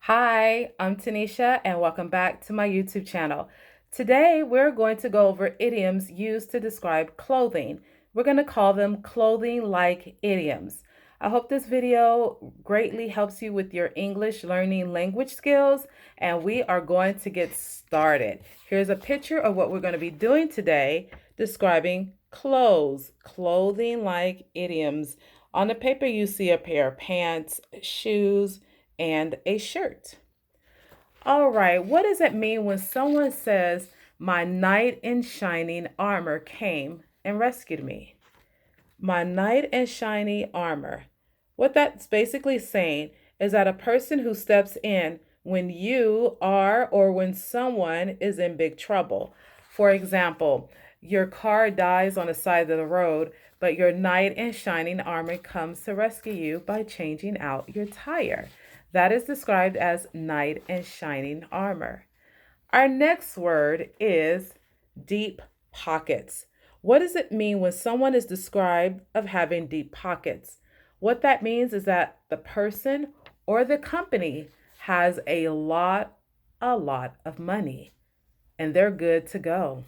Hi, I'm Tanisha, and welcome back to my YouTube channel. Today, we're going to go over idioms used to describe clothing. We're going to call them clothing-like idioms. I hope this video greatly helps you with your English learning language skills, and we are going to get started. Here's a picture of what we're going to be doing today, describing clothes, clothing-like idioms. On the paper, you see a pair of pants, shoes, and a shirt. All right, what does it mean when someone says, "My knight in shining armor came and rescued me"? My knight in shiny armor. What that's basically saying is that a person who steps in when you are or when someone is in big trouble. For example, your car dies on the side of the road, but your knight in shining armor comes to rescue you by changing out your tire. That is described as knight in shining armor. Our next word is deep pockets. What does it mean when someone is described of having deep pockets? What that means is that the person or the company has a lot of money and they're good to go.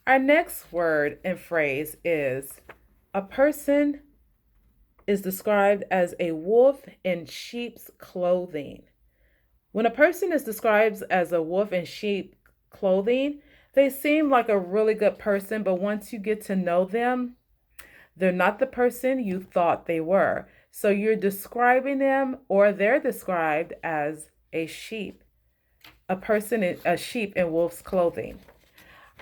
Our next word and phrase is a person is described as a wolf in sheep's clothing. When a person is described as a wolf in sheep clothing, they seem like a really good person, but once you get to know them, they're not the person you thought they were. So you're describing them, or they're described as a sheep, a sheep in wolf's clothing.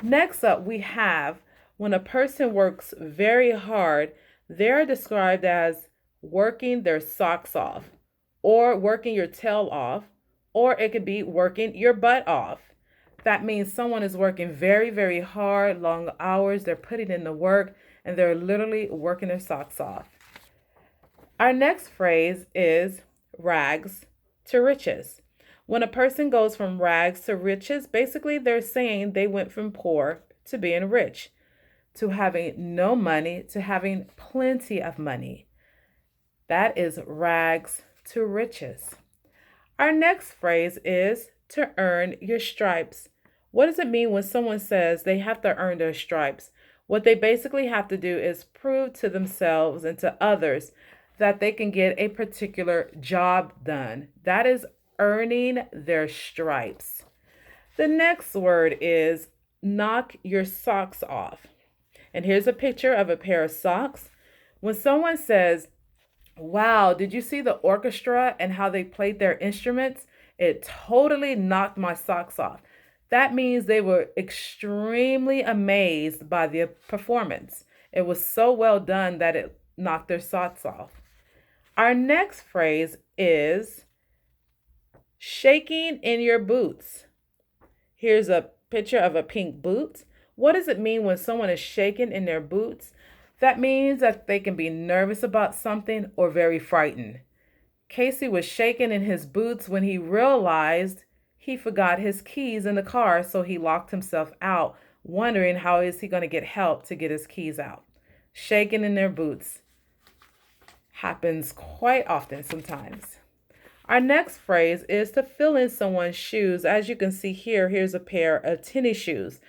Next up, we have when a person works very hard, they're described as working their socks off, or working your tail off, or it could be working your butt off. That means someone is working very, very hard, long hours, they're putting in the work, and they're literally working their socks off. Our next phrase is rags to riches. When a person goes from rags to riches, basically they're saying they went from poor to being rich, to having no money to having plenty of money. That is rags to riches. Our next phrase is to earn your stripes. What does it mean when someone says they have to earn their stripes? What they basically have to do is prove to themselves and to others that they can get a particular job done. That is earning their stripes. The next word is knock your socks off. And here's a picture of a pair of socks. When someone says, "Wow, did you see the orchestra and how they played their instruments? It totally knocked my socks off." That means they were extremely amazed by the performance. It was so well done that it knocked their socks off. Our next phrase is shaking in your boots. Here's a picture of a pink boot. What does it mean when someone is shaking in their boots? That means that they can be nervous about something or very frightened. Casey was shaking in his boots when he realized he forgot his keys in the car, so he locked himself out, wondering how is he going to get help to get his keys out. Shaking in their boots happens quite often sometimes. Our next phrase is to fill in someone's shoes. As you can see here, here's a pair of tennis shoes.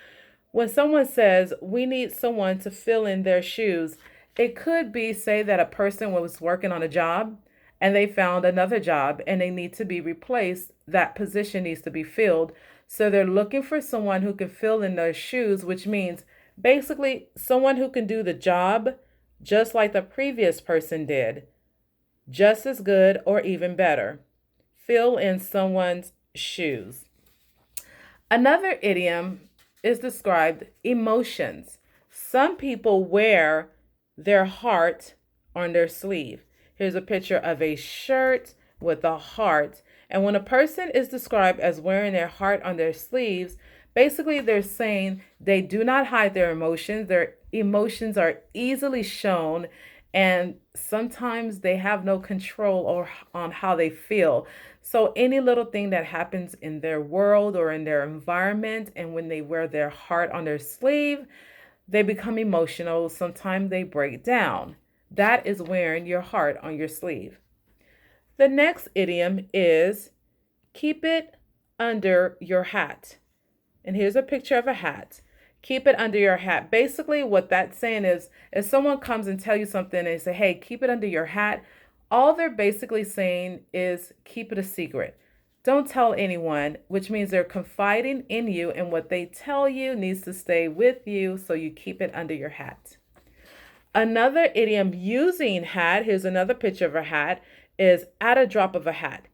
When someone says we need someone to fill in their shoes, it could be, say, that a person was working on a job and they found another job and they need to be replaced. That position needs to be filled. So they're looking for someone who can fill in their shoes, which means basically someone who can do the job just like the previous person did, just as good or even better. Fill in someone's shoes. Another idiom is described emotions. Some people wear their heart on their sleeve. Here's a picture of a shirt with a heart. And when a person is described as wearing their heart on their sleeves, basically they're saying they do not hide their emotions. Their emotions are easily shown, and sometimes they have no control on how they feel. So any little thing that happens in their world or in their environment, and when they wear their heart on their sleeve, they become emotional. Sometimes they break down. That is wearing your heart on your sleeve. The next idiom is Keep it under your hat. And here's a picture of a hat. Keep it under your hat. Basically, what that's saying is if someone comes and tell you something and they say, hey, keep it under your hat, all they're basically saying is keep it a secret. Don't tell anyone, which means they're confiding in you, and what they tell you needs to stay with you, so you keep it under your hat. Another idiom using hat, here's another picture of a hat, is at a drop of a hat.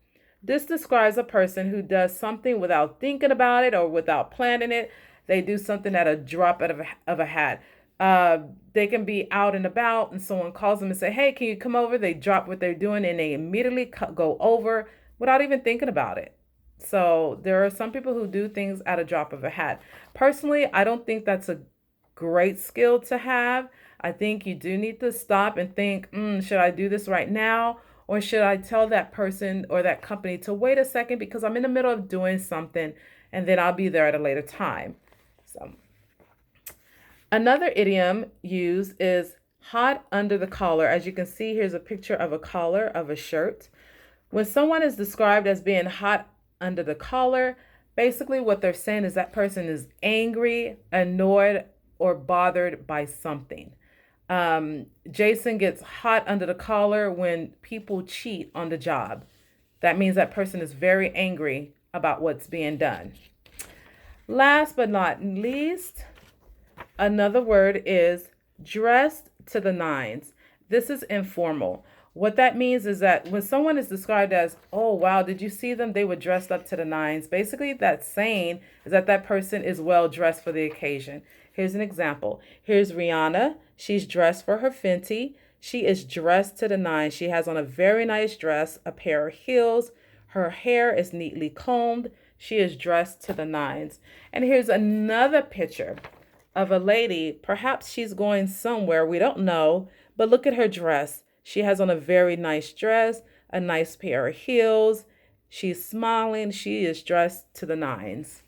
This describes a person who does something without thinking about it or without planning it. They do something at a drop of a hat. They can be out and about and someone calls them and say, hey, can you come over? They drop what they're doing and they immediately go over without even thinking about it. So there are some people who do things at a drop of a hat. Personally, I don't think that's a great skill to have. I think you do need to stop and think, should I do this right now? Or should I tell that person or that company to wait a second because I'm in the middle of doing something and then I'll be there at a later time. So another idiom used is hot under the collar. As you can see, here's a picture of a collar of a shirt. When someone is described as being hot under the collar, basically what they're saying is that person is angry, annoyed, or bothered by something. Jason gets hot under the collar when people cheat on the job. That means that person is very angry about what's being done. Last but not least, another word is dressed to the nines. This is informal. What that means is that when someone is described as, oh, wow, did you see them? They were dressed up to the nines. Basically, that's saying is that that person is well dressed for the occasion. Here's an example. Here's Rihanna. She's dressed for her Fenty. She is dressed to the nines. She has on a very nice dress, a pair of heels. Her hair is neatly combed. She is dressed to the nines. And here's another picture of a lady. Perhaps she's going somewhere. We don't know. But look at her dress. She has on a very nice dress, a nice pair of heels. She's smiling. She is dressed to the nines.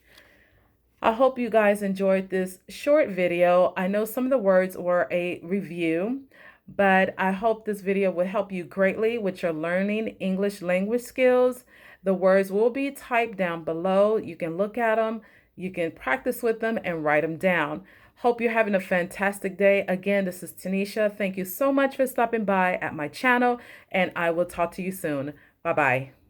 I hope you guys enjoyed this short video. I know some of the words were a review, but I hope this video will help you greatly with your learning English language skills. The words will be typed down below. You can look at them, you can practice with them, and write them down. Hope you're having a fantastic day. Again, this is Tanisha. Thank you so much for stopping by at my channel, and I will talk to you soon. Bye-bye.